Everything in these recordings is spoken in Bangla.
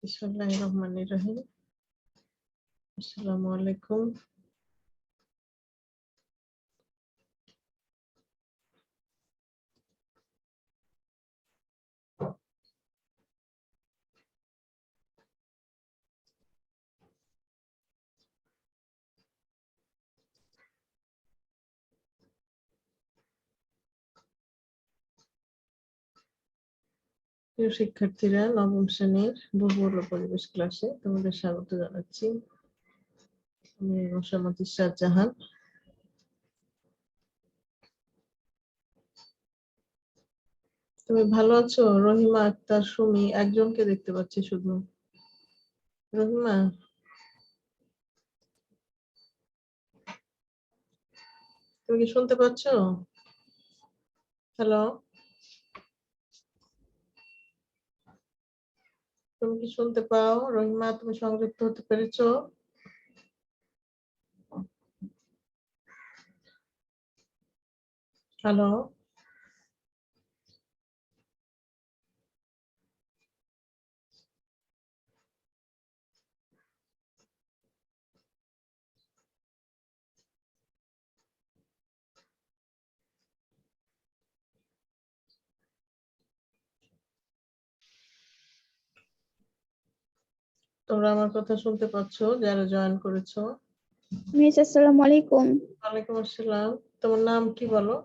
বিসমিল্লাহির রহমানির রহিম। আসসালামু আলাইকুম। প্রিয় শিক্ষার্থীরা, নবম শ্রেণীর ভূগোল ও পরিবেশ ক্লাসে তোমাদের স্বাগত জানাচ্ছি। আমি মোসাম্মদ ইশরাত জাহান। তুমি ভালো আছো? রহিমা আক্তার, সুমি, একজনকে দেখতে পাচ্ছি শুধু। রহিমা, তুমি কি শুনতে পাচ্ছ? হ্যালো, তুমি কি শুনতে পাও? রহিমা, তুমি সংযুক্ত হতে পেরেছো? হ্যালো, তোমরা আমার কথা শুনতে পাচ্ছ যারা জয়েন করেছো? মিস আসসালামু আলাইকুম। ওয়ালাইকুম আসসালাম। তোমার নাম কি বলো?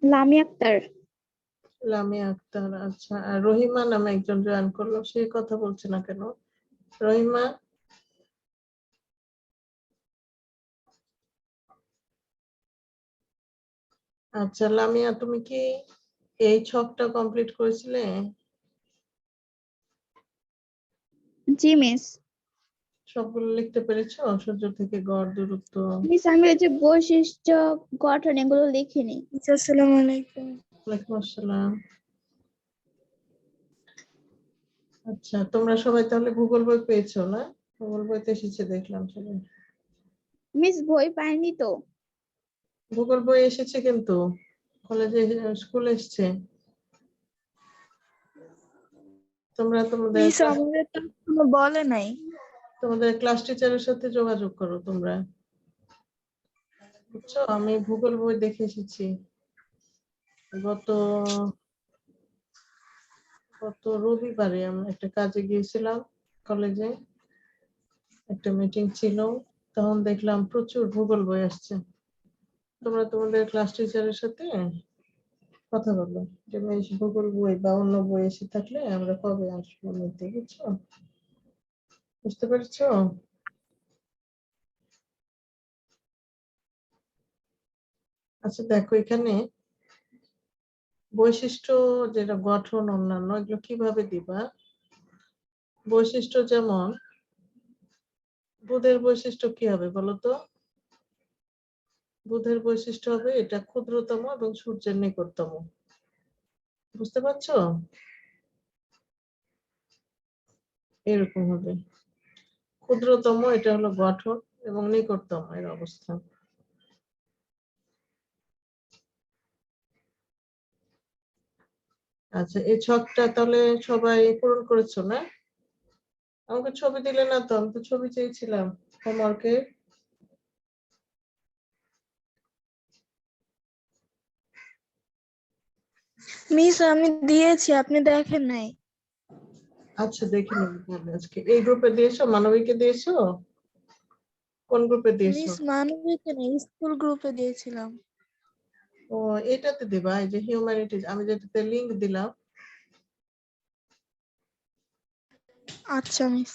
লামি আক্তার। লামিয়া আক্তার। আচ্ছা, আর রহিমা নামে একজন জয়েন করলো, সে কথা বলছে না কেন? রহিমা, আচ্ছা লামিয়া, তুমি কি এই ছকটা কমপ্লিট করেছিলে? জি মিস। সবগুলো লিখতে পেরেছো? সূর্য থেকে গড় দূরত্ব। মিস আমি ওই যে বৈশিষ্ট্য গঠন এগুলো লিখিনি। আসসালামু আলাইকুম। ওয়ালাইকুম আসসালাম। আচ্ছা, তোমরা সবাই তাহলে গুগল বই পেয়েছো না? গুগল বইতে এসেছে দেখলাম সবাই। মিস বই পাইনি তো। গুগল বই এসেছে কিন্তু কলেজে, স্কুলে এসছে। তোমরা মিস আমাদের তো কোনো বলে নাই। তোমাদের ক্লাস টিচারের সাথে যোগাযোগ করো তোমরা, বুঝছো? আমি ভূগোল বই দেখে এসেছি। গত গত রবিবারে আমি একটা কাজে গিয়েছিলাম কলেজে, একটা মিটিং ছিল, তখন দেখলাম প্রচুর ভূগোল বই আসছে। তোমরা তোমাদের ক্লাস টিচারের সাথে কথা বলো যে ভূগোল বই বা অন্য বই এসে থাকলে আমরা কবে আসবো নিতে, বুঝছো? বুঝতে পেরেছো? আচ্ছা দেখো, এখানে বৈশিষ্ট্য যেটা গঠন অন্যান্য এগুলো কিভাবে দিবা। বৈশিষ্ট্য যেমন বুধের বৈশিষ্ট্য কি হবে বলো তো? বুধের বৈশিষ্ট্য হবে এটা ক্ষুদ্রতম এবং সূর্যের নিকটতম। বুঝতে পারছো? এরকম হবে, ক্ষুদ্রতম এটা হলো গঠন এবং নিকটতম এর অবস্থান। আচ্ছা, এই ছকটা তাহলে সবাই পূরণ করেছো না? আমাকে ছবি দিলে না তো, আমি তো ছবি চেয়েছিলাম হোমওয়ার্কে। মিস আমি দিয়েছি, আপনি দেখেন নাই। আচ্ছা, দেখে নেবো তাহলে। আজকে এই গ্রুপে দিয়েছো? মানবিকে দিয়েছো? কোন গ্রুপে দিয়েছো? মিস মানবিকে না, স্কুল গ্রুপে দিয়েছিলাম। ও, এটাতে দিবা, এই যে হিউম্যানিটিজ আমি যেটাতে লিংক দিলাম, আচ্ছা মিস।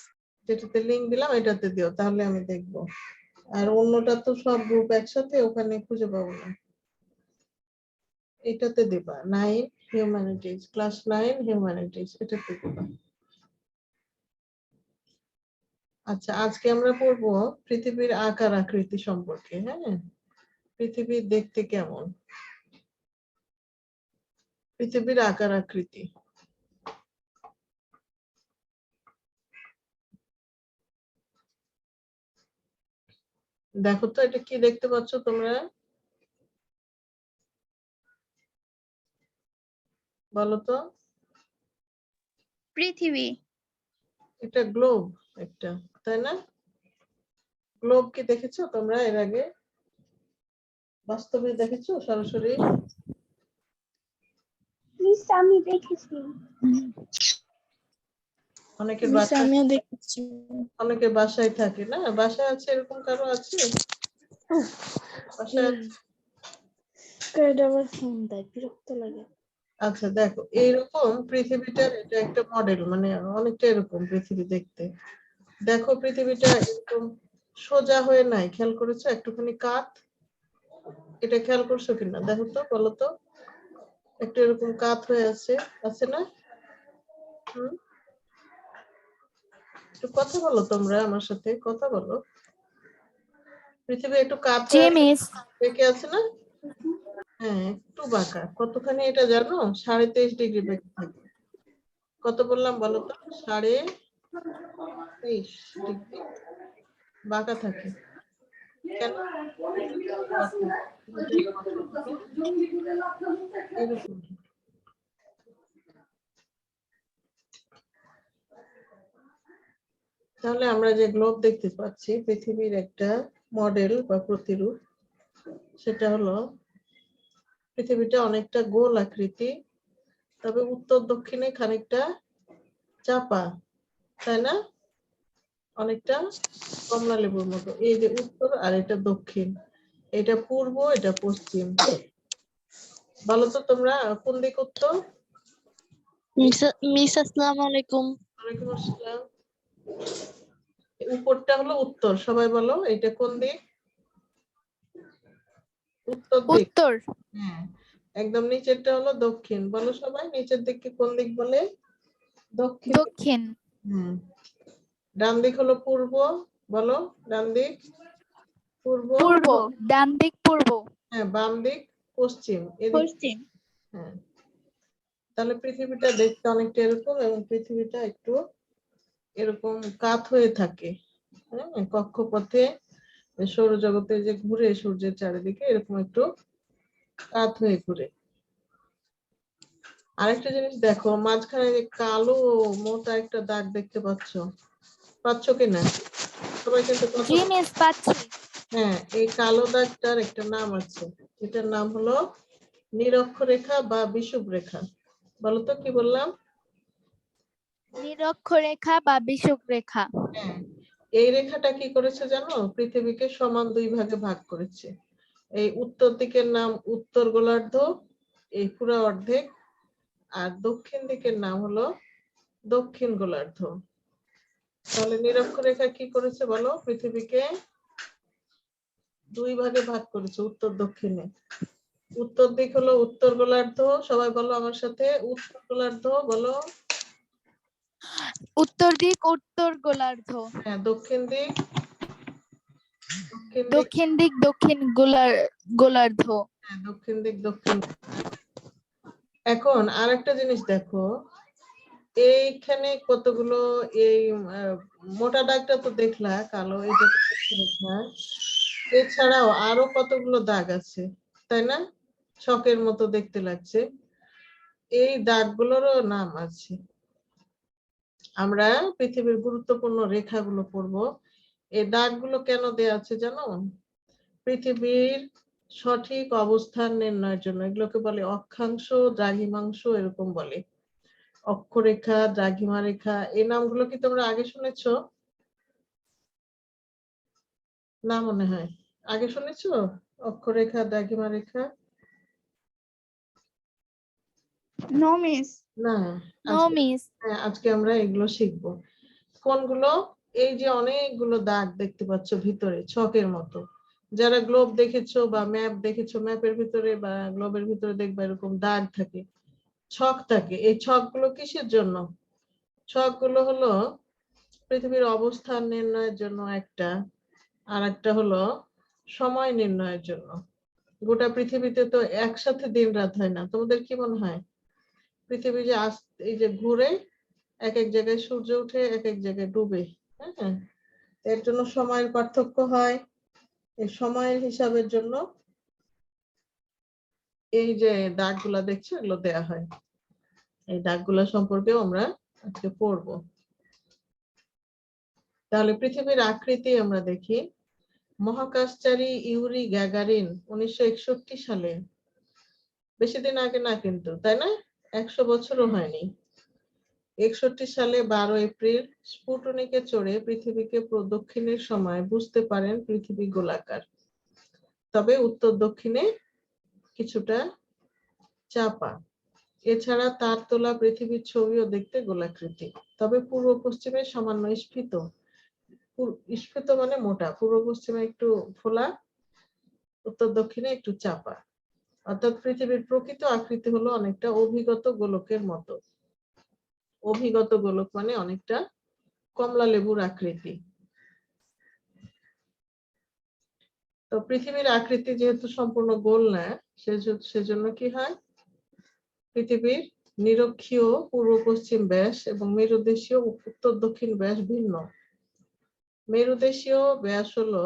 যেটাতে লিংক দিলাম এটাতে দিও, তাহলে আমি দেখবো। আর অন্যটা তো সব গ্রুপ একসাথে, ওখানে খুঁজে পাবো না। এটাতে দিবা 9 হিউম্যানিটিজ, ক্লাস 9 হিউম্যানিটিজ, এটাতে দিবা। আচ্ছা, আজকে আমরা পড়বো পৃথিবীর আকার আকৃতি সম্পর্কে। হ্যাঁ, পৃথিবী দেখতে কেমন, পৃথিবীর আকার আকৃতি। দেখো তো, এটা কি দেখতে পাচ্ছ তোমরা? বলো তো। পৃথিবী। এটা গ্লোব একটা, তাই না? গ্লোব কি দেখেছো তোমরা এর আগে? বাস্তবে দেখেছো সরাসরি? আমি দেখেছি। অনেকের মিস বাসায়, আমিও দেখেছি। অনেকের বাসায় থাকে না? বাসায় আছে এরকম কারো আছে? বাসায় আছে? এটা আবার ফোন দেয়, বিরক্ত লাগে। আচ্ছা দেখো, এইরকম পৃথিবীটার এটা একটা মডেল, মানে অনেকটা এরকম পৃথিবী দেখতে। দেখো পৃথিবীটা এরকম সোজা হয়ে নাই, খেয়াল করেছো? একটুখানি কাত, এটা খেয়াল করছো কিনা দেখো তো, বলো তো। একটু এরকম কাত হয়ে আছে, আছে না? একটু কথা বলো তোমরা, আমার সাথে কথা বলো। পৃথিবী একটু কাত জি হয়ে আছে, মিস। বেঁকে আছে না? হ্যাঁ, একটু বাঁকা। কতখানি এটা জানো? 23.5 ডিগ্রি বেঁকে থাকে। কত বললাম বলো তো? 23.5 ডিগ্রি বাঁকা থাকে। কেন? এরকম। তাহলে আমরা যে গ্লোব দেখতে পাচ্ছি, পৃথিবীর একটা মডেল বা প্রতিরূপ, সেটা হলো পৃথিবীটা অনেকটা গোল আকৃতি, তবে উত্তর দক্ষিণে খানিকটা চাপা, তাই না? অনেকটা কমলা লেবুর মতো। এই যে উত্তর আর এটা দক্ষিণ, এটা পূর্ব, এটা পশ্চিম। বলো তো তোমরা কোন দিক উত্তর? মিস আসসালামু আলাইকুম। ওয়ালাইকুম আসসালাম। উপরটা হলো উত্তর, সবাই বলো এটা কোন দিক? উত্তর দিক। উত্তর। হ্যাঁ, একদম নিচেরটা হলো দক্ষিণ। বলো সবাই নিচের দিককে কোন দিক বলে? দক্ষিণ। দক্ষিণ। হুম। ডান দিক হলো পূর্ব, বলো ডান দিক। পূর্ব। পূর্ব। ডান দিক পূর্ব। হ্যাঁ, বাম দিক পশ্চিম। এদিক। পশ্চিম। হ্যাঁ, তাহলে পৃথিবীটা দেখতে অনেকটা এরকম, এবং পৃথিবীটা একটু এরকম কাত হয়ে থাকে। হ্যাঁ, কক্ষপথে সৌরজগতে যে ঘুরে সূর্যের চারিদিকে এরকম একটু কাত হয়ে ঘুরে। আরেকটা জিনিস দেখো, মাঝখানে যে কালো মোটা একটা দাগ দেখতে পাচ্ছ কিনা? সবাই কিন্তু কথা জি মিস পাচ্ছি। হ্যাঁ, এই কালো দাগটার একটা নাম আছে, এটার নাম হলো নিরক্ষরেখা বা বিষুব রেখা। বলো তো কি বললাম? নিরক্ষরেখা বা বিষুব রেখা। হ্যাঁ, এই রেখাটা কি করেছে জানো? পৃথিবীকে সমান দুই ভাগে ভাগ করেছে। এই উত্তর দিকের নাম উত্তর গোলার্ধ, এই পুরো অর্ধেক, আর দক্ষিণ দিকের নাম হলো দক্ষিণ গোলার্ধ। তাহলে নিরক্ষরেখা কি করেছে বলো? পৃথিবীকে দুই ভাগে ভাগ করেছে, উত্তর দক্ষিণে। উত্তর দিক হলো উত্তর গোলার্ধ, সবাই বলো আমার সাথে, উত্তর গোলার্ধ বলো। উত্তর দিক উত্তর গোলার্ধ। হ্যাঁ, দক্ষিণ দিক দক্ষিণ দিক দক্ষিণ গোলার্ধ। হ্যাঁ, দক্ষিণ দিক দক্ষিণ। এখন আরেকটা জিনিস দেখো, এইখানে কতগুলো এই মোটা দাগটা তো দেখলা কালো, এটা তো রেখা। এছাড়াও আরো কতগুলো দাগ আছে, তাই না? ছকের মতো দেখতে লাগছে। এই দাগগুলোরও নাম আছে। আমরা পৃথিবীর গুরুত্বপূর্ণ রেখাগুলো পড়বো। এই দাগগুলো কেন দেয়া আছে জানো? পৃথিবীর সঠিক অবস্থান নির্ণয়ের জন্য। এগুলোকে বলে অক্ষাংশ, দ্রাঘিমাংশ, এরকম বলে। অক্ষরেখা, দ্রাঘিমা রেখা, এই নামগুলো কি তোমরা আগে শুনেছো? না মনে হয়। আগে শুনেছো অক্ষরেখা, দ্রাঘিমা রেখা? No miss. না। No miss. হ্যাঁ, আজকে আমরা এগুলো শিখবো। কোনগুলো? এই যে অনেকগুলো দাগ দেখতে পাচ্ছ ভিতরে ছকের মতো। যারা গ্লোব দেখেছো বা ম্যাপ দেখেছো, ম্যাপের ভিতরে বা গ্লোবের ভিতরে দেখবা এরকম দাগ থাকে, ছক থাকে। এই ছকগুলো কিসের জন্য? ছকগুলো হলো পৃথিবীর অবস্থান নির্ণয়ের জন্য একটা, আর একটা হলো সময় নির্ণয়ের জন্য। গোটা পৃথিবীতে তো একসাথে দিন রাত হয় না, তোমাদের কি মনে হয়? পৃথিবী যে এই যে ঘুরে, এক এক জায়গায় সূর্য উঠে, এক এক জায়গায় ডুবে। হ্যাঁ, এর জন্য সময়ের পার্থক্য হয়। এই সময়ের হিসাবের জন্য এই যে দাগগুলা দেখছো এগুলো দেয়া হয়। এই দাগগুলা সম্পর্কেও আমরা আজকে পড়বো। তাহলে পৃথিবীর আকৃতি আমরা দেখি। মহাকাশচারী ইউরি গ্যাগারিন 1961 সালে, বেশি দিন আগে না কিন্তু, তাই না? 100 বছরও হয়নি। 61 সালে 12 এপ্রিল স্পুটনিকে চড়ে পৃথিবীকে প্রদক্ষিণের সময় বুঝতে পারেন পৃথিবী গোলাকার, তবে উত্তর দক্ষিণে কিছুটা চাপা। এছাড়া তার তোলা পৃথিবীর ছবিও দেখতে গোলাকৃতি, তবে পূর্ব পশ্চিমে সামান্য স্ফীত। স্ফীত মানে মোটা, পূর্ব পশ্চিমে একটু ফোলা, উত্তর দক্ষিণে একটু চাপা। অর্থাৎ পৃথিবীর প্রকৃত আকৃতি হলো অনেকটা অভিগত গোলকের মতো। অভিগত গোলক মানে অনেকটা কমলা লেবুর আকৃতি। তো পৃথিবীর আকৃতি যেহেতু সম্পূর্ণ গোল না, সেজন্য কি হয়, পৃথিবীর নিরক্ষীয় পূর্ব পশ্চিম ব্যাস এবং মেরুদেশীয় উত্তর দক্ষিণ ব্যাস ভিন্ন। মেরুদেশীয় ব্যাস হলো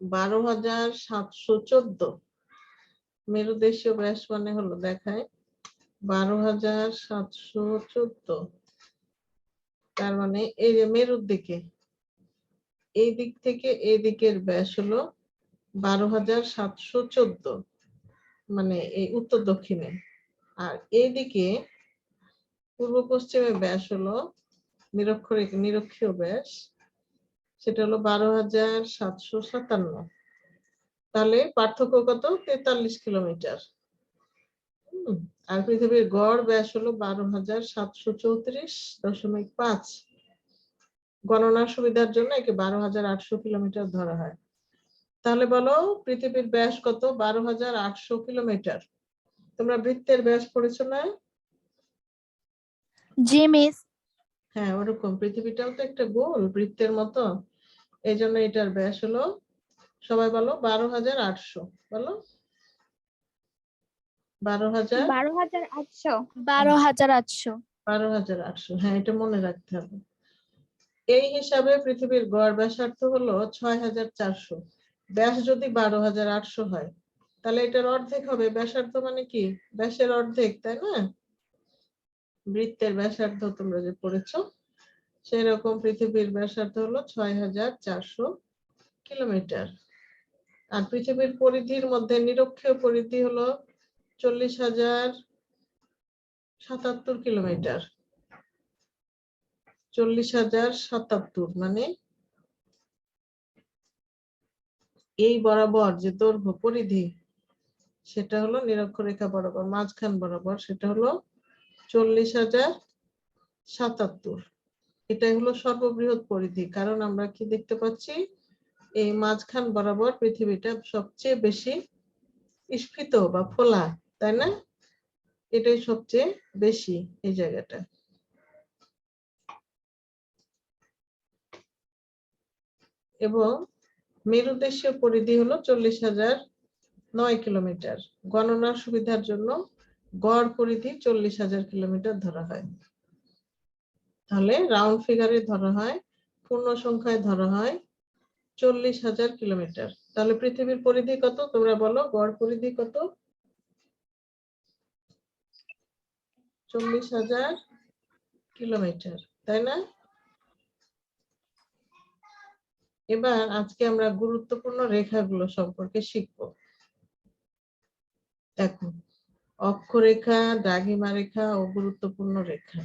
12,714। মেরুদেশীয় ব্যাস মানে হলো দেখায় 12,714। তার মানে এই যে মেরুর দিকে, এই দিক থেকে এই দিকের ব্যাস হলো 12,714, মানে এই উত্তর দক্ষিণে। আর এইদিকে পূর্ব পশ্চিমে ব্যাস হলো নিরক্ষীয় ব্যাস, সেটা হলো 12,757। তাহলে পার্থক্য কত? 43 কিলোমিটার। আর পৃথিবীর গড় ব্যাস হলো 12,734.5। গণনার সুবিধার জন্য একে 12,800 কিলোমিটার ধরা হয়। তাহলে বলো পৃথিবীর ব্যাস কত? 12,800 কিলোমিটার। তোমরা বৃত্তের ব্যাস পড়েছো না? জি মিস। হ্যাঁ, ওরকম পৃথিবীটাও তো একটা গোল, বৃত্তের মতো। এই জন্য এটার ব্যাস হলো, সবাই বলো 12,800। বলো 12,000। 12,800। 12,800। 12,800, হ্যাঁ, এটা মনে রাখতে হবে। এই হিসাবে পৃথিবীর গড় ব্যাসার্ধ হলো 6,400। ব্যাস যদি 12,800 হয়, তাহলে এটার অর্ধেক হবে। ব্যাসার্ধ মানে কি? ব্যাসের অর্ধেক, তাই না? বৃত্তের ব্যাসার্ধ তোমরা যে পড়েছো, সেই রকম পৃথিবীর ব্যাসার্ধ হলো 6,400 কিলোমিটার। আর পৃথিবীর পরিধির মধ্যে নিরক্ষীয় পরিধি হলো 40,077 কিলোমিটার। 40,077 মানে এই বরাবর যে দৈর্ঘ্য পরিধি, সেটা হলো নিরক্ষরেখা বরাবর মাঝখান বরাবর, সেটা হলো 40,077। এটাই হলো সর্ববৃহৎ পরিধি, কারণ আমরা কি দেখতে পাচ্ছি, এই মাঝখান বরাবর পৃথিবীটা সবচেয়ে বেশি স্ফীত বা ফোলা, তাই না? এটাই সবচেয়ে বেশি এই জায়গাটা। এবং মেরুদেশীয় পরিধি হলো 40,009 কিলোমিটার। গণনার সুবিধার জন্য গড় পরিধি 40,000 কিলোমিটার ধরা হয়। তাহলে রাউন্ড ফিগারে ধরা হয়, পূর্ণ সংখ্যায় ধরা হয় 40,000 কিলোমিটার। তাহলে পৃথিবীর পরিধি কত? তোমরা বলো, গড় পরিধি কত? 40,000 কিলোমিটার, তাই না? এবার আজকে আমরা গুরুত্বপূর্ণ রেখাগুলো সম্পর্কে শিখব। দেখো, অক্ষরেখা, দ্রাঘিমা রেখা ও গুরুত্বপূর্ণ রেখা।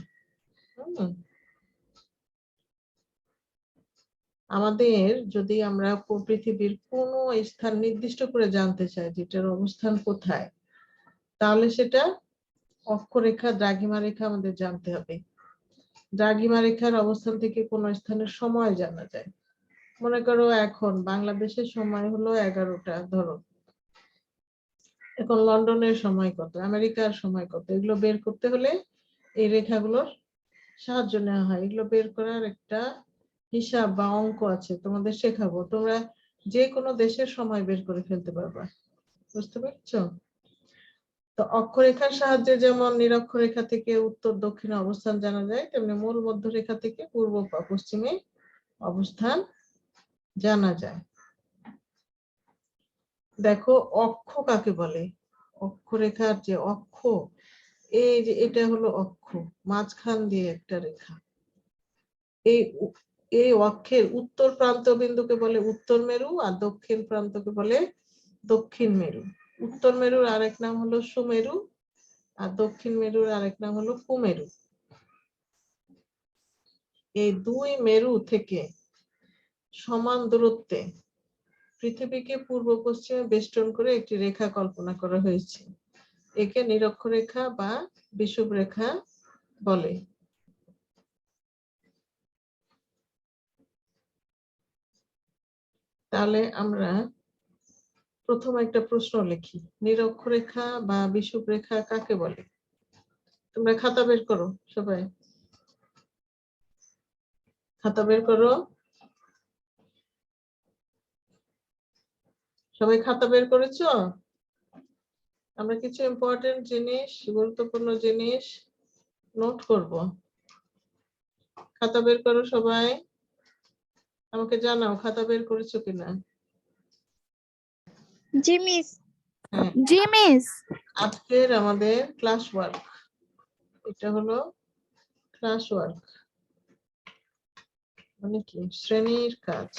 আমাদের যদি আমরা পৃথিবীর কোনো স্থান নির্দিষ্ট করে জানতে চাই যেটার অবস্থান কোথায়, তাহলে সেটা অক্ষরেখা, দ্রাঘিমা রেখা আমাদের জানতে হবে। দ্রাঘিমা রেখার অবস্থান থেকে কোনো স্থানের সময় জানা যায়। মনে করো এখন বাংলাদেশের সময় হলো 11টা, ধরো এখন লন্ডনের সময় কত, আমেরিকার সময় কত, এগুলো বের করতে হলে এই রেখাগুলোর সাহায্য নেওয়া হয়। এগুলো বের করার একটা হিসাব বা অঙ্ক আছে, তোমাদের শেখাবো। তোমরা যে কোনো দেশের সময় বের করে ফেলতে পারবা, বুঝতে পারছো? তো অক্ষরেখার সাহায্যে যেমন নিরক্ষরেখা থেকে উত্তর দক্ষিণে অবস্থান জানা যায়, তেমনি মূল মধ্যরেখা থেকে পূর্ব বা পশ্চিমে অবস্থান জানা যায়। দেখো, অক্ষ কাকে বলে? অক্ষরেখার যে অক্ষ, এই যে এটা হলো অক্ষ, মাঝখান দিয়ে একটা রেখা। এই অক্ষের উত্তর প্রান্ত বিন্দুকে বলে উত্তর মেরু আর দক্ষিণ প্রান্তকে বলে দক্ষিণ মেরু। উত্তর মেরুর আরেক নাম হলো সুমেরু আর দক্ষিণ মেরুর আরেক নাম হলো কুমেরু। এই দুই মেরু থেকে সমান দূরত্বে পৃথিবীকে পূর্ব পশ্চিমে বেষ্টন করে একটি রেখা কল্পনা করা হয়েছে। একে নিরক্ষরেখা বা বিষুবরেখা বলে। তাহলে আমরা প্রথম একটা প্রশ্ন লিখি, নিরক্ষরেখা বা বিষুবরেখা কাকে বলে? তোমরা খাতা বের করো, সবাই খাতা বের করো। সবাই খাতা বের করেছো? আমরা কিছু ইম্পর্টেন্ট জিনিস, গুরুত্বপূর্ণ জিনিস নোট করব। খাতা বের করো সবাই, আমাকে জানাও খাতা বের করেছো কিনা। জি মিস। হ্যাঁ, জি মিস। আজকের আমাদের ক্লাস ওয়ার্ক, এটা হলো ক্লাস ওয়ার্ক মানে কি, শ্রেণীর কাজ।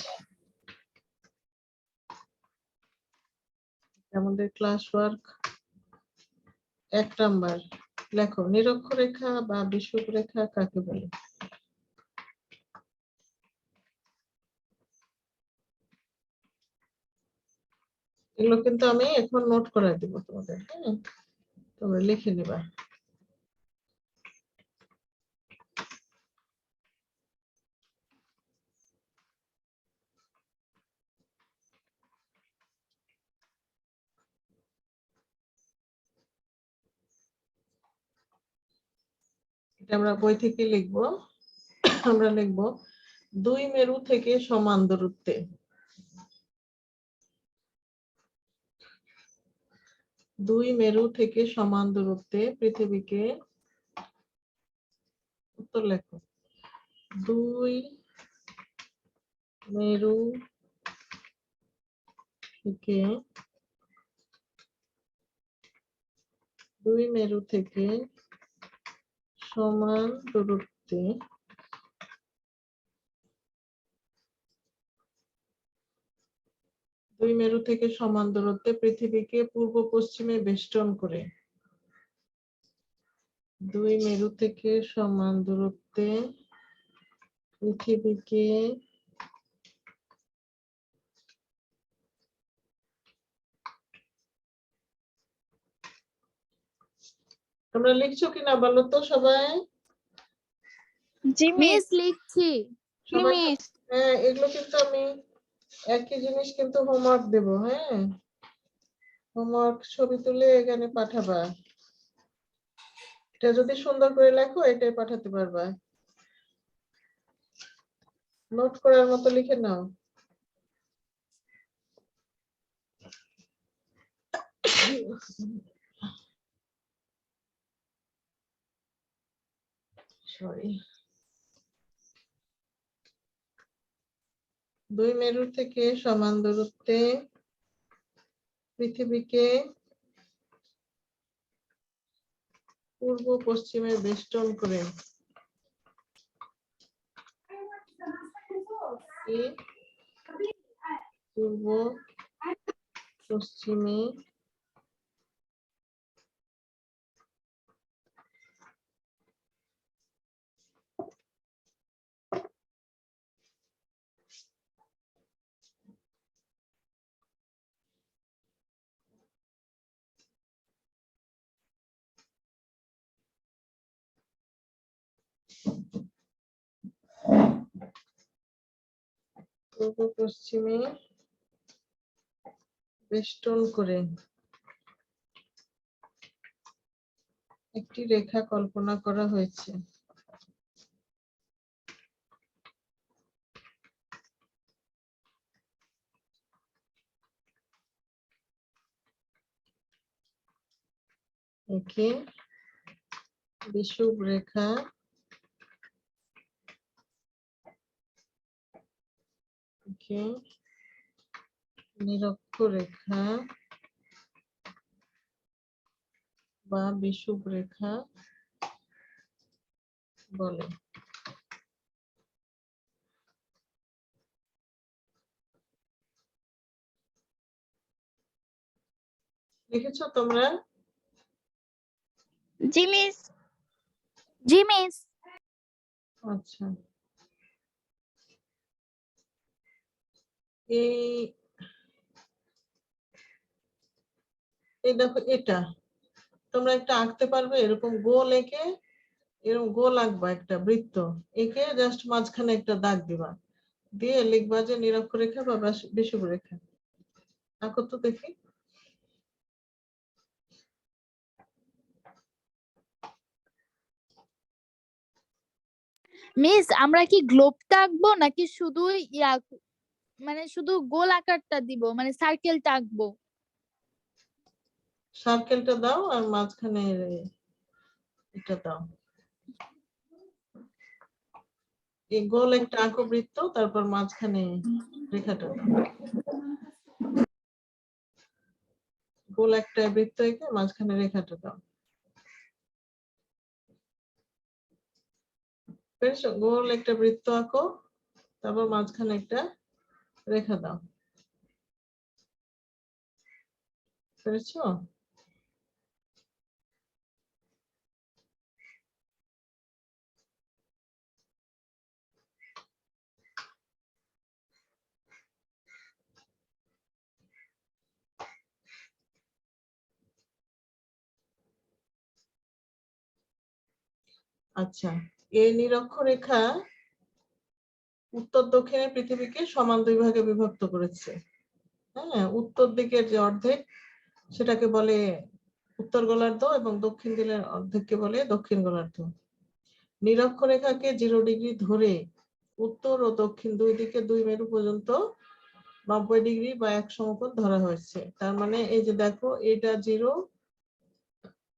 আমাদের ক্লাস ওয়ার্ক 1 নাম্বার, লেখো নিরক্ষরেখা বা বিষুবরেখা কাকে বলে? এগুলো কিন্তু আমি এখন নোট করে দিব তোমাদের, হ্যাঁ, তোমরা লিখে নিবা। এটা আমরা বই থেকে লিখবো। আমরা লিখবো দুই মেরু থেকে সমান দূরত্বে, দুই মেরু থেকে সমান দূরত্বে পৃথিবীকে, উত্তর লেখো, দুই মেরু থেকে, দুই মেরু থেকে সমান দূরত্বে দুই মেরু থেকে সমান দূরত্বে পৃথিবীকে পূর্ব পশ্চিমে বেষ্টন করে, দুই মেরু থেকে সমান দূরত্বে পৃথিবীকে তোমরা লিখছো কিনা বলো তো সবাই। জি মিস। মিস লিখছি। সবাই হ্যাঁ, এগুলো কিন্তু আমি একই জিনিস কিন্তু হোমওয়ার্ক দেব, হ্যাঁ, হোমওয়ার্ক ছবি তুলে এখানে পাঠাবা। এটা যদি সুন্দর করে লেখো এটাই পাঠাতে পারবা, নোট করার মতো লিখে নাও। সরি, দুই মেরু থেকে সমান দূরত্বে পৃথিবীকে পূর্ব পশ্চিমে বেষ্টন করে পূর্ব পশ্চিমে পূর্ব পশ্চিমে বেষ্টন করে একটি রেখা কল্পনা করা হয়েছে। একে বিষুব রেখা একে নিরক্ষরেখা বা বিষুব রেখা বলে। লিখেছো তোমরা? জি মিস। জি মিস। আচ্ছা, এই দেখো, এটা তোমরা একটা আঁকতে পারবে, এরকম গোল এঁকে, এরকম গোল আঁকবা, একটা বৃত্ত এঁকে জাস্ট মাঝখানে একটা দাগ দিবা, দিয়ে লিখবা যে নিরক্ষরেখা বা বিষুব রেখা। আঁকো তো দেখি। মিস আমরা কি গ্লোবটা আঁকবো নাকি শুধু মানে শুধু গোল আকারটা দিব, মানে সার্কেলটা আঁকবো? সার্কেলটা দাও আর মাঝখানে এটা দাও। এই গোল একটা আঁকো বৃত্ত, তারপর মাঝখানে রেখাটা দাও। গোল একটা বৃত্ত এঁকে মাঝখানে রেখাটা দাও। পেরেছো? গোল একটা বৃত্ত আঁকো, তারপর মাঝখানে একটা রেখা দাও। পেরেছো? আচ্ছা, এই নিরক্ষরেখা উত্তর দক্ষিণে পৃথিবীকে সমান দুই ভাগে বিভক্ত করেছে। হ্যাঁ, উত্তর দিকের যে অর্ধেক সেটাকে বলে উত্তর গোলার্ধ এবং দক্ষিণ দিকের অর্ধেককে বলে দক্ষিণ গোলার্ধ। নিরক্ষরেখাকে 0 ডিগ্রি ধরে উত্তর ও দক্ষিণ দুই দিকে 2 মেরু পর্যন্ত 90 ডিগ্রি বা এক সমকোণ ধরা হয়েছে। তার মানে এই যে দেখো, এটা 0,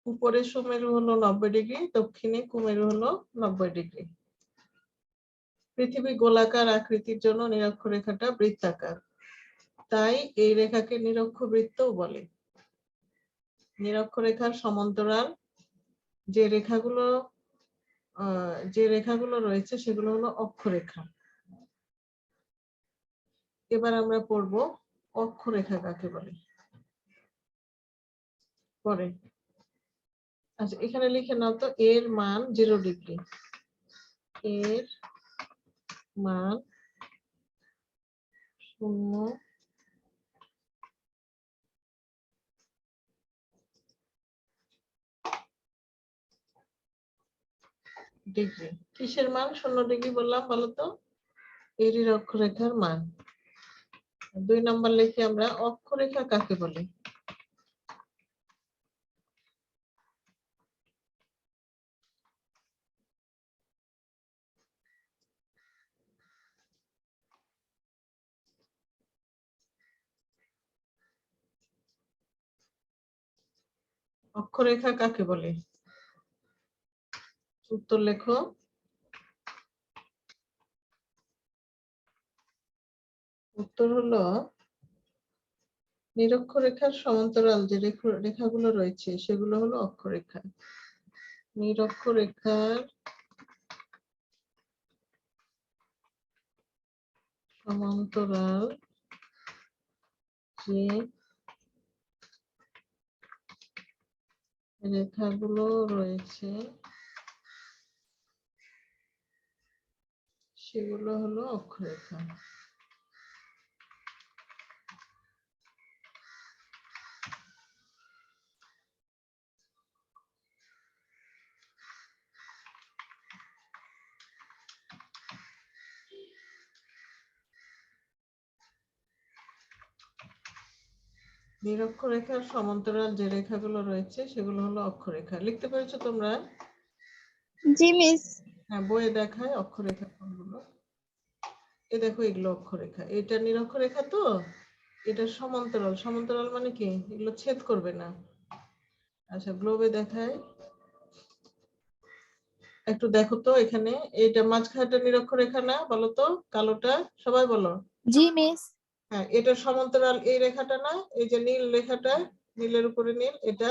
উপরে সুমেরু হলো 90 ডিগ্রি, দক্ষিণে কুমেরু হলো 90 ডিগ্রি। পৃথিবী গোলাকার আকৃতির জন্য নিরক্ষরেখাটা বৃত্তাকার, তাই এই রেখাকে নিরক্ষবৃত্তও বলে। নিরক্ষরেখার সমান্তরাল যে রেখাগুলো রয়েছে সেগুলো হলো অক্ষরেখা। এবার আমরা পড়ব অক্ষরেখা কাকে বলে। পরে আচ্ছা, এখানে লিখে নাও তো, এর মান 0 ডিগ্রি, এর মান 0 ডিগ্রি। কিসের মান 0 ডিগ্রি বললাম বলো তো? এরই অক্ষরেখার মান। 2 নম্বর লিখি আমরা অক্ষরেখা কাকে বলে। অক্ষরেখা কাকে বলে? উত্তর লেখো। উত্তর হলো নিরক্ষরেখার সমান্তরাল যে রেখাগুলো রয়েছে সেগুলো হলো অক্ষরেখা। নিরক্ষরেখার সমান্তরাল যে রেখাগুলো রয়েছে সেগুলো হলো অক্ষরেখা। নিরক্ষরেখার সমান্তরাল যে রেখাগুলো রয়েছে সেগুলো হলো অক্ষরেখা। লিখতে পেরেছো তোমরা? জি মিস। হ্যাঁ, বইয়ে দেখায় অক্ষরেখা কোনগুলো। এই দেখো, এগুলো অক্ষরেখা। এটা নিরক্ষরেখা তো, এটা সমান্তরাল। সমান্তরাল মানে কি? এগুলো ছেদ করবে না। আচ্ছা, গ্লোবে দেখায়, একটু দেখো তো এখানে, এইটা মাঝখানটা নিরক্ষরেখা না বলো তো? কালোটা সবাই বলো। জি মিস। হ্যাঁ, এটা সমান্তরাল এই রেখাটা না? এই যে নীল রেখাটা, নীলের উপরে নীল, এটা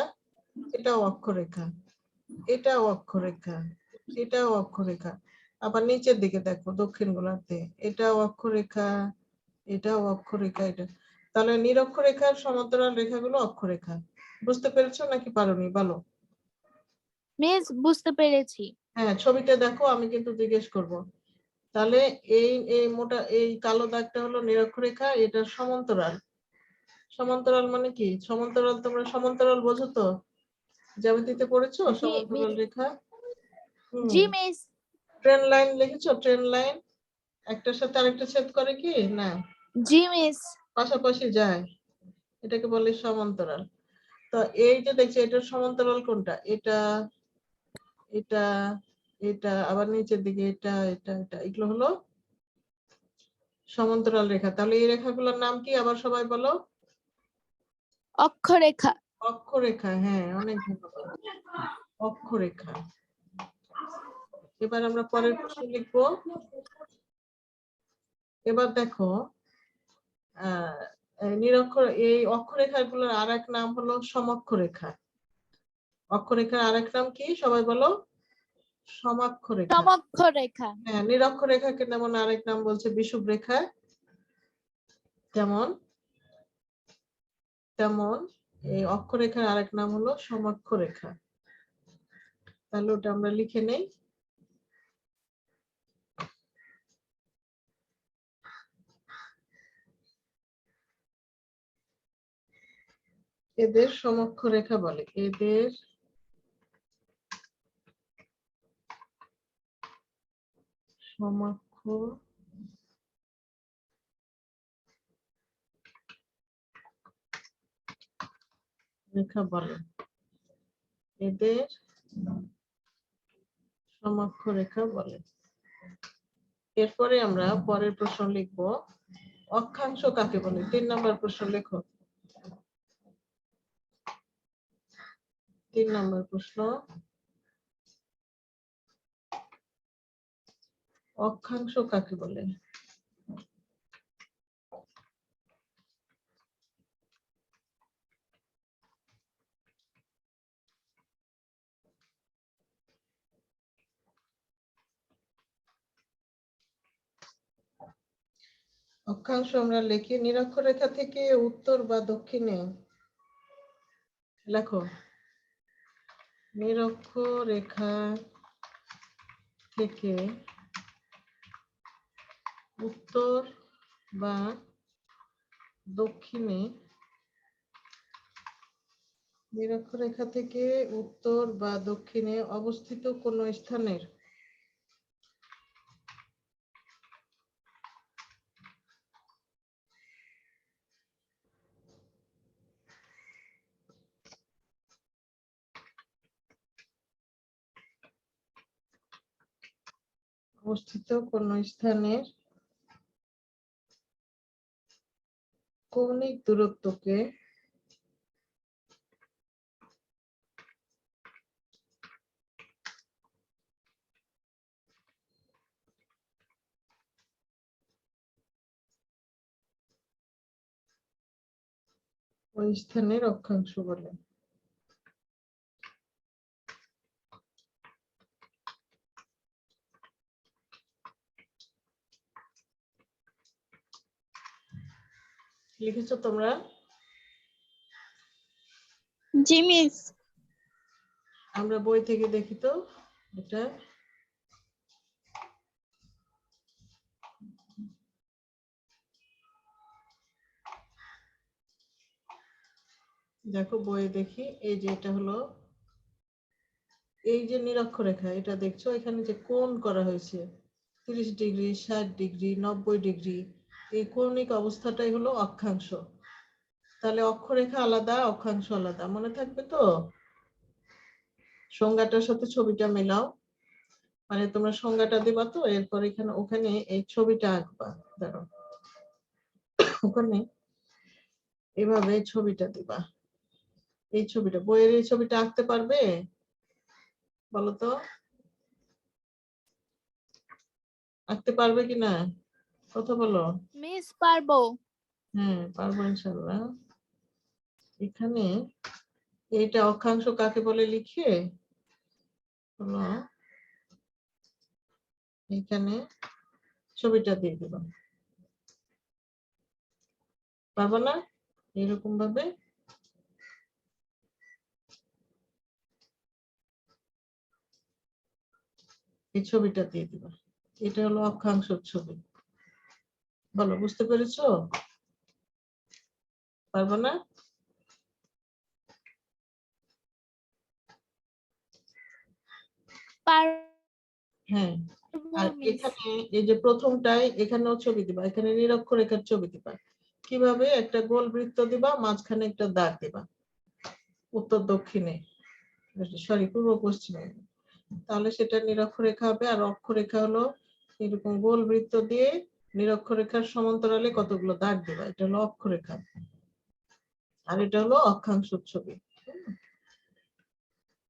এটাও অক্ষরেখা, এটাও অক্ষরেখা, এটাও অক্ষরেখা। আবার নিচের দিকে দেখো দক্ষিণ গোলার্ধে, এটাও অক্ষরেখা, এটাও অক্ষরেখা, এটা। তাহলে নিরক্ষরেখার সমান্তরাল রেখাগুলো অক্ষরেখা। বুঝতে পেরেছো নাকি পারোনি বলো? মিস বুঝতে পেরেছি। হ্যাঁ, ছবিটা দেখো, আমি কিন্তু জিজ্ঞেস করব। তাহলে এই এই মোটা এই কালো দাগটা হলো নিরক্ষরেখা, এটা সমান্তরাল। সমান্তরাল মানে কি? সমান্তরাল, তোমরা সমান্তরাল বোঝো তো? জ্যামিতিতে পড়েছো জি সমান্তরাল রেখা? জি মিস। ট্রেন লাইন লিখেছো? ট্রেন লাইন একটার সাথে আরেকটা ছেদ করে কি না? জি মিস। পাশাপাশি যায়, এটাকে বলে সমান্তরাল। তো এই যে দেখছি এটার সমান্তরাল কোনটা? এটা, এটা, এটা, আবার নিচের দিকে এটা, এটা, এটা, এগুলো হলো সমান্তরাল রেখা। তাহলে এই রেখাগুলোর নাম কি আবার সবাই বলো? অক্ষরেখা। অক্ষরেখা। হ্যাঁ, অনেক ধন্যবাদ। অক্ষরেখা। এবার আমরা পরের প্রশ্ন লিখবো। এবার দেখো নিরক্ষর এই অক্ষরেখাগুলোর আর এক নাম হলো সমক্ষরেখা। অক্ষরেখার আর এক নাম কি সবাই বলো? সমাক্ষরেখা। সমক্ষরেখা। হ্যাঁ, নিরক্ষরেখাকে যেমন আরেক নাম বলছে বিষুব রেখা, তেমন তেমন এই অক্ষরেখার আরেক নাম হলো সমক্ষরেখা। তাহলে ওটা আমরা লিখে নেই। এদের সমক্ষরেখা বলে, এদের সমক্ষ রেখা বলে, এদের সমক্ষরেখা বলে। এরপরে আমরা পরের প্রশ্ন লিখব, অক্ষাংশ কাকে বলে? 3 নম্বর প্রশ্ন লেখো। 3 নম্বর প্রশ্ন, অক্ষাংশ কাকে বলে? অক্ষাংশ আমরা লিখি নিরক্ষরেখা থেকে উত্তর বা দক্ষিণে। লেখো, নিরক্ষরেখা থেকে উত্তর বা দক্ষিণে, নিরক্ষরেখা থেকে উত্তর বা দক্ষিণে অবস্থিত কোন স্থানের কৌণিক দূরত্বকে ওই স্থানের অক্ষাংশ বলে। লিখেছো তোমরা? জি মিস। আমরা বই থেকে দেখি তো এটা। দেখো বইয়ে দেখি, এই যে এটা হলো, এই যে নিরক্ষরেখা, এটা দেখছো এখানে যে কোণ করা হয়েছে 30 ডিগ্রি, 60 ডিগ্রি, 90 ডিগ্রি, এই কৌণিক অবস্থাটাই হলো অক্ষাংশ। তাহলে অক্ষরেখা আলাদা, অক্ষাংশ আলাদা, মনে থাকবে তো? সংজ্ঞাটার সাথে ছবিটা মেলাও, মানে তোমরা সংজ্ঞাটা দিবা তো, এরপর এখানে ওখানে এই ছবিটা আঁকবা। ধরো ওখানে এভাবে ছবিটা দিবা, এই ছবিটা, বইয়ের এই ছবিটা আঁকতে পারবে বলো তো? আঁকতে পারবে কিনা কথা বলো? মিস পারবো। হ্যাঁ পারবো ইনশাল্লাহ। এখানে এইটা অক্ষাংশ কাকে বলে লিখে হলো এখানে ছবিটা দিয়ে দিব, পারবো না? এরকম ভাবে এই ছবিটা দিয়ে দিব, এটা হলো অক্ষাংশের ছবি। বলো, বুঝতে পেরেছো? পারবো না? হ্যাঁ। আর এখানে এই যে প্রথমটায় এখানেও ছবি দিবা, এখানে নিরক্ষরেখার ছবি দিবা। কিভাবে? একটা গোল বৃত্ত দিবা, মাঝখানে একটা দাগ দিবা উত্তর দক্ষিণে, সরি পূর্ব পশ্চিমে, তাহলে সেটা নিরক্ষরেখা হবে। আর অক্ষরেখা হলো এরকম গোল বৃত্ত দিয়ে নিরক্ষরেখার সমান্তরালে কতগুলো দাগ দিবা, এটা হলো অক্ষরেখা। আর এটা হলো অক্ষাংশ ছবি।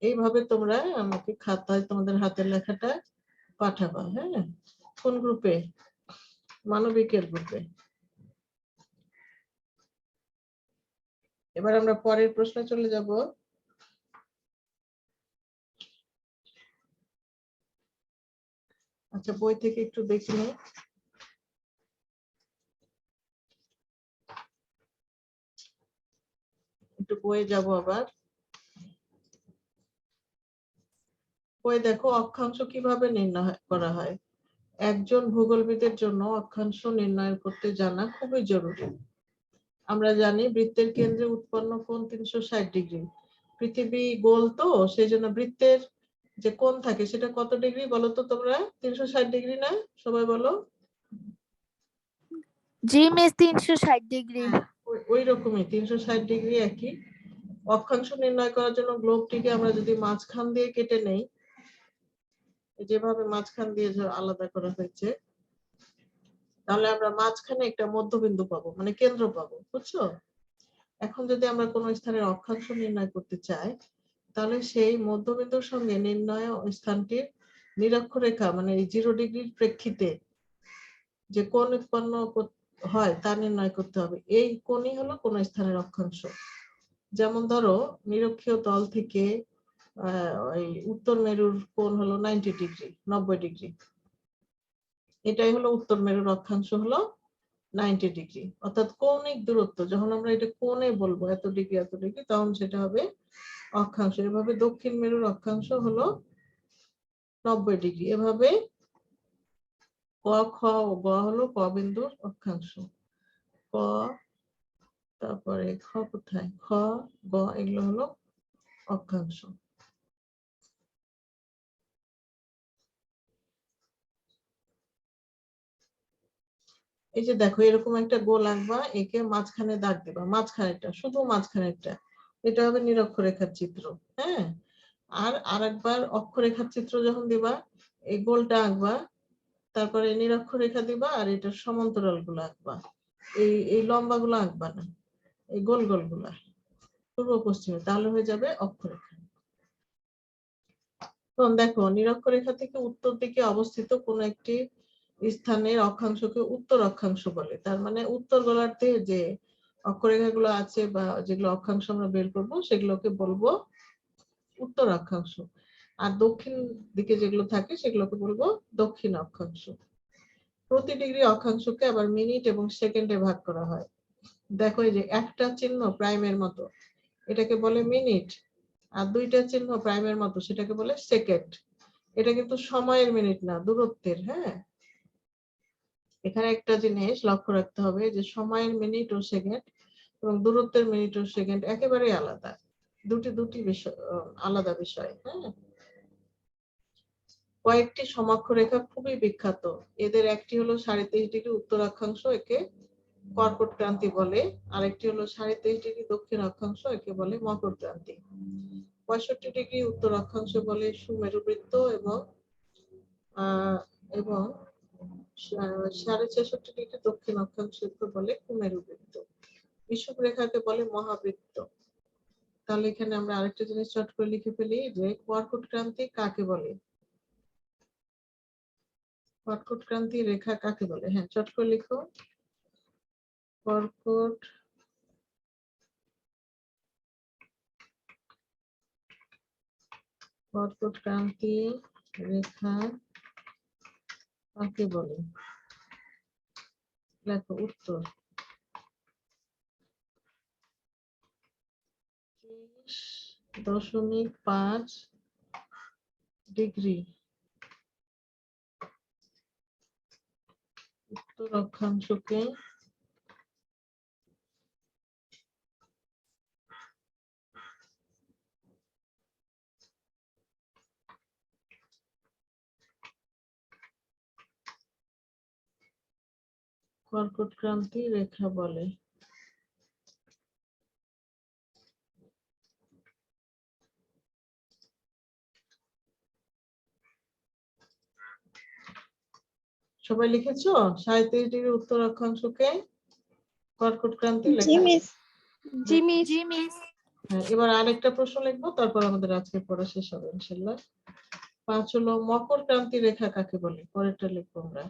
এইভাবে তোমরা আমাকে খাতায় তোমাদের হাতের লেখাটা পাঠাবা। হ্যাঁ, কোন গ্রুপে? মানবিকের গ্রুপে। এবার আমরা পরের প্রশ্নে চলে যাব। আচ্ছা, বই থেকে একটু দেখি নি, একটু বইয়ে যাব আবার। বই দেখো, অক্ষাংশ কিভাবে নির্ণয় করা হয়। একজন ভূগোলবিদের জন্য অক্ষাংশ নির্ণয় করতে জানা খুবই জরুরি। আমরা জানি বৃত্তের কেন্দ্রে উৎপন্ন কোণ 360 ডিগ্রি। পৃথিবী গোল, তো সেই জন্য বৃত্তের যে কোণ থাকে সেটা কত ডিগ্রি বলো তো তোমরা? 360 ডিগ্রি না? সবাই বলো। জি মিস, 360 ডিগ্রি। ওই রকমই 360 ডিগ্রি একই। অক্ষাংশ নির্ণয় করার জন্য গ্লোবটিকে আমরা যদি মাঝখান দিয়ে কেটে নেই, যেভাবে মাঝখান দিয়ে আলাদা করা হয়েছে, তাহলে আমরা মাঝখানে একটা মধ্যবিন্দু পাবো, মানে কেন্দ্র পাবো, বুঝছো? এখন যদি আমরা কোনো স্থানের অক্ষাংশ নির্ণয় করতে চাই, তাহলে সেই মধ্যবিন্দুর সঙ্গে নির্ণয় স্থানটির নিরক্ষরেখা মানে এই 0 ডিগ্রির প্রেক্ষিতে যে কোণ উৎপন্ন হয় তা নির্ণয় করতে হবে। এই কোণই হলো কোন স্থানের অক্ষাংশ। যেমন ধরো, নিরক্ষীয় তল থেকে এই উত্তর মেরুর কোণ হলো 90 ডিগ্রি, 90 ডিগ্রি। এটাই হলো উত্তর মেরুর অক্ষাংশ, হলো 90 ডিগ্রি। অর্থাৎ কৌণিক দূরত্ব, যখন আমরা এটা কোণে বলবো এত ডিগ্রি এত ডিগ্রি, তখন সেটা হবে অক্ষাংশ। এভাবে দক্ষিণ মেরুর অক্ষাংশ হলো 90 ডিগ্রি। এভাবে ক, খ ও গ হলো ক বিন্দুর অক্ষাংশ। ক, তারপরে খ কোথায়, খ, গ, এগুলো হলো অক্ষাংশ। এই যে দেখো, এরকম একটা গোল আঁকবা, একে মাঝখানে দাগ দিবা, মাঝখানেরটা, শুধু মাঝখানেরটা, এটা হবে নিরক্ষরেখার চিত্র। হ্যাঁ, আর আরেকবার অক্ষরেখার চিত্র যখন দিবা, এই গোলটা আঁকবা, তারপরে নিরক্ষরেখা দিবা, আর এটার সমান্তরাল গুলো আঁকবা। এই লম্বা গুলো আঁকবা না, এই গোল গোল গুলা পূর্ব পশ্চিমে, তাহলে হয়ে যাবে অক্ষরেখা। তখন দেখো, নিরক্ষরেখা থেকে উত্তর দিকে অবস্থিত কোন একটি স্থানের অক্ষাংশকে উত্তর অক্ষাংশ বলে। তার মানে উত্তর গোলার্ধে যে অক্ষরেখাগুলো আছে বা যেগুলো অক্ষাংশ আমরা বের করবো, সেগুলোকে বলবো উত্তর অক্ষাংশ। আর দক্ষিণ দিকে যেগুলো থাকে সেগুলোকে বলবো দক্ষিণ অক্ষাংশ। প্রতি ডিগ্রি অক্ষাংশকে আবার মিনিট এবং সেকেন্ডে ভাগ করা হয়। দেখো, এই যে একটা চিহ্ন প্রাইমের মতো, এটাকে বলে মিনিট। আর দুইটা চিহ্ন প্রাইমের মতো, সেটাকে বলে সেকেন্ড। এটা কিন্তু সময়ের মিনিট না, দূরত্বের। হ্যাঁ, এখানে একটা জিনিস লক্ষ্য রাখতে হবে যে সময়ের মিনিট ও সেকেন্ড এবং দূরত্বের মিনিট ও সেকেন্ড একেবারে আলাদা, দুটি বিষয়, আলাদা বিষয়। হ্যাঁ, কয়েকটি সমঅক্ষরেখা খুবই বিখ্যাত। এদের একটি হলো 23.5 ডিগ্রি উত্তর অক্ষাংশ, একে কর্কট ক্রান্তি বলে। আরেকটি হলো 23.5 ডিগ্রি দক্ষিণ অক্ষাংশ, একে বলে মকর ক্রান্তি। 65 ডিগ্রি উত্তর অক্ষাংশ বলে সুমেরু বৃত্ত এবং 66.5 ডিগ্রি দক্ষিণ অক্ষাংশকে বলে কুমেরু বৃত্ত। বিষুব রেখাকে বলে মহাবৃত্ত। তাহলে এখানে আমরা আরেকটা জিনিস চট করে লিখে ফেলি যে কর্কট ক্রান্তি কাকে বলে। কর্কট ক্রান্তি রেখা কাকে বলে? হ্যাঁ, চট করে লিখো, কর্কট কর্কটক্রান্তি রেখা কাকে বলে? লেখো উত্তর। 30.5 ডিগ্রি উত্তর অক্ষাংশকে কর্কটক্রান্তি রেখা বলে। সবাই লিখেছো? 37 ডিগ্রি উত্তর অক্ষাংশকে কর্কটক্রান্তি জি লেখা। মিস। জি মিস। জি মিস। হ্যাঁ, এবার আরেকটা প্রশ্ন লিখবো, তারপর আমাদের আজকে পড়া শেষ হবে ইনশাআল্লাহ। 5 হলো মকর ক্রান্তি রেখা কাকে বলে? পরেরটা লিখবো আমরা।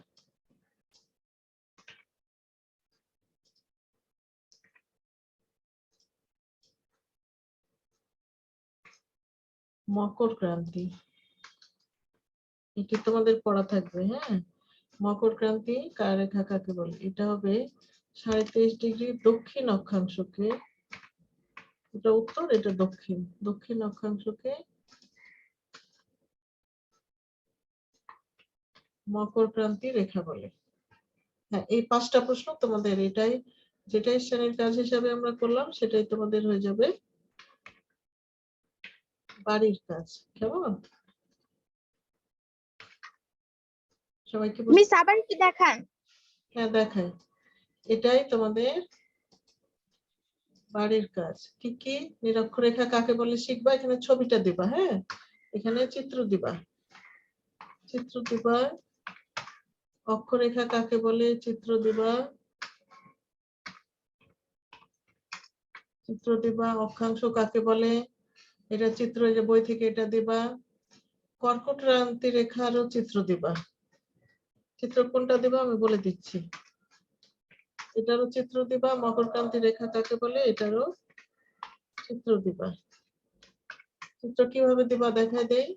মকর ক্রান্তি, এটি তোমাদের পড়া থাকবে। হ্যাঁ, মকর ক্রান্তি কার রেখা কাকে বলে? এটা হবে 37 ডিগ্রি দক্ষিণ অক্ষাংশকে, এটা উত্তর এটা দক্ষিণ, দক্ষিণ অক্ষাংশকে মকর ক্রান্তি রেখা বলে। হ্যাঁ, এই 5টা প্রশ্ন তোমাদের, এটাই যেটাই শ্রেণীর কাজ হিসাবে আমরা করলাম সেটাই তোমাদের হয়ে যাবে বাড়ির কাজ। কেমন? সবাইকে মিস আবার কি দেখান? হ্যাঁ দেখাই, এটাই তোমাদের বাড়ির কাজ। কি কি নিরক্ষরেখা কাকে বলে শিখবা, এখানে ছবিটা দিবা। হ্যাঁ, এখানে চিত্র দিবা, চিত্র দিবা। অক্ষরেখা কাকে বলে চিত্র দিবা, চিত্র দিবা। অক্ষাংশ কাকে বলে এটা চিত্র, এই যে বই থেকে এটা দিবা। কর্কটক্রান্তি রেখারও চিত্র দিবা। চিত্র কোনটা দিবা আমি বলে দিচ্ছি, এটারও চিত্র দিবা। মকরক্রান্তি রেখা কাকে বলে এটারও চিত্র দিবা। চিত্র কিভাবে দিবা দেখাই দেই।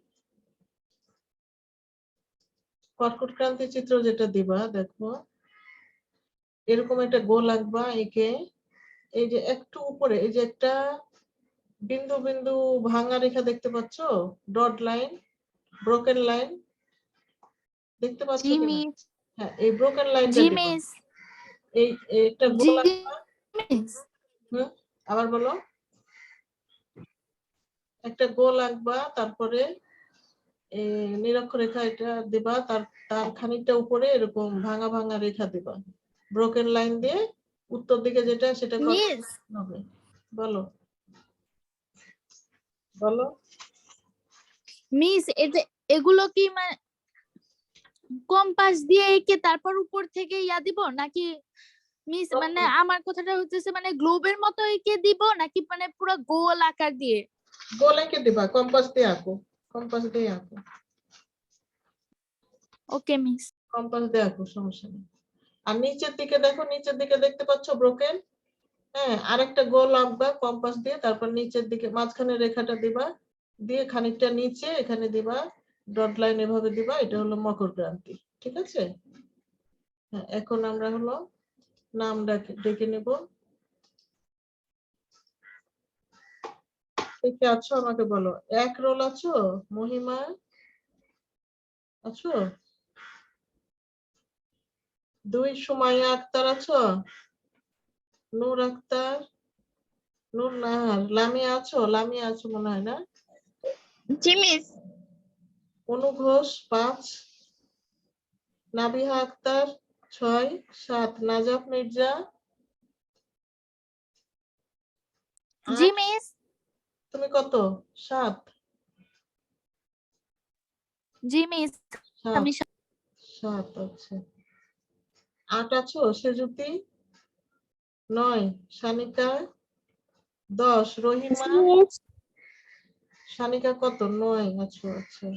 কর্কটক্রান্তি চিত্র যেটা দিবা, দেখো এরকম একটা গোল আঁকবা এঁকে, এই যে একটু উপরে এই যে একটা বিন্দু বিন্দু ভাঙা রেখা দেখতে পাচ্ছ, ডট লাইন, ব্রোকেন লাইন দেখতে পাচ্ছ জি কিনা? মিস। হ্যাঁ, এই ব্রোকেন লাইনটা জি দিবা। মিস। এই একটা জি গোল আঁকবা। মিস। আবার বলো। একটা গোল আঁকবা, তারপরে নিরক্ষরেখা এটা দিবা, তার তার খানিকটা উপরে এরকম ভাঙা ভাঙা রেখা দিবা, ব্রোকেন লাইন দিয়ে। উত্তর দিকে যেটা সেটা মিস। হবে। বলো বলো। মিস এগুলো কি মানে কম্পাস দিয়ে এঁকে তারপর উপর থেকে ইয়া দিব নাকি? মিস মানে আমার কথাটা হচ্ছে মানে গ্লোবের মতো এঁকে দিব নাকি মানে পুরো গোল আকার দিয়ে? গোল এঁকে দিবা, কম্পাস দিয়ে আঁকো, কম্পাস দিয়ে আঁকো, ওকে মিস। কম্পাস দিয়ে আঁকো, সমস্যা নেই। আর নিচের দিকে দেখো, নিচের দিকে দেখতে পাচ্ছ ব্রোকেন। হ্যাঁ, আরেকটা গোল আঁকবা কম্পাস দিয়ে, তারপর নিচের দিকে মাঝখানে রেখাটা দিবা, দিয়ে খানিকটা নিচে এখানে দিবা, ডট লাইন এভাবে দিবা। এটা হলো মকর ক্রান্তি। ঠিক আছে? হ্যাঁ, এখন আমরা হলো নাম ডেকে নেব। কে আছো আমাকে বলো। 1 রোল আছো? মহিমা আছো? 2 সুমাইয়া আক্তার আছো? নূর আক্তার, নূর নাহার, লামিয়া আছো? লামিয়া আছো মনে হয় না? জি মিস। অনু ঘোষ 5, নাবিহা আক্তার 6, 7 নাজাফ মির্জা জি 8। মিস। তুমি কত? 7? জি মিস। 7 আমি 7 আচ্ছা। 8 আছো? সেজুতি 9, সানিকা 10, রহিমা। সানিকা কত? 9 আছো। আচ্ছা,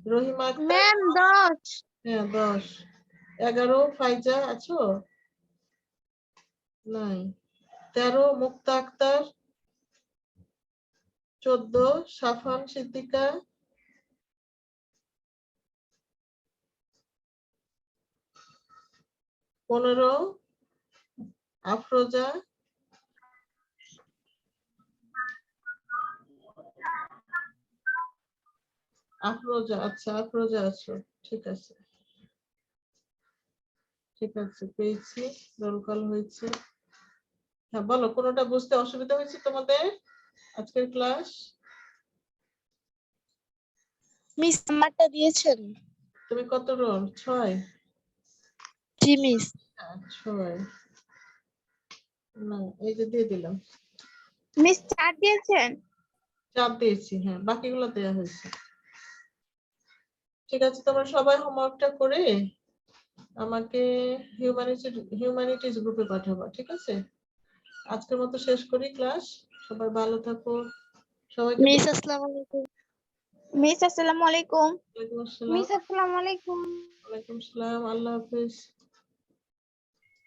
রহিমা আক্তার ম্যাম 10। হ্যাঁ 10। 11 ফাইজা আছো? নাই। 13 মুক্তা আক্তার। 14 সাফান সিদ্দিকা। 15 আফরোজা, আচ্ছা আফরোজা আছো, ঠিক আছে পেয়েছি, রোল কল হয়েছে। হ্যাঁ বলো, কোনোটা বুঝতে অসুবিধা হয়েছে তোমাদের আজকের ক্লাস? মিস আমারটা দিয়েছেন? তুমি কত রোল? 6? জি মিস। 6 না, এই যে দিয়ে দিলাম। মিস 4 দিয়েছেন? 4 দিয়েছি, হ্যাঁ বাকিগুলো দেওয়া হয়েছে। ঠিক আছে, তোমরা সবাই হোমওয়ার্কটা করে আমাকে হিউম্যানিটিজ গ্রুপে পাঠাবা, ঠিক আছে? আজকের মতো শেষ করি ক্লাস। সবাই ভালো থাকো, সবাইকে মিস আসসালামু আলাইকুম। মিস আসসালামু আলাইকুম। ওয়ালাইকুম আসসালাম। মিস আসসালামু আলাইকুম। ওয়ালাইকুম আসসালাম, আল্লাহ হাফেজ।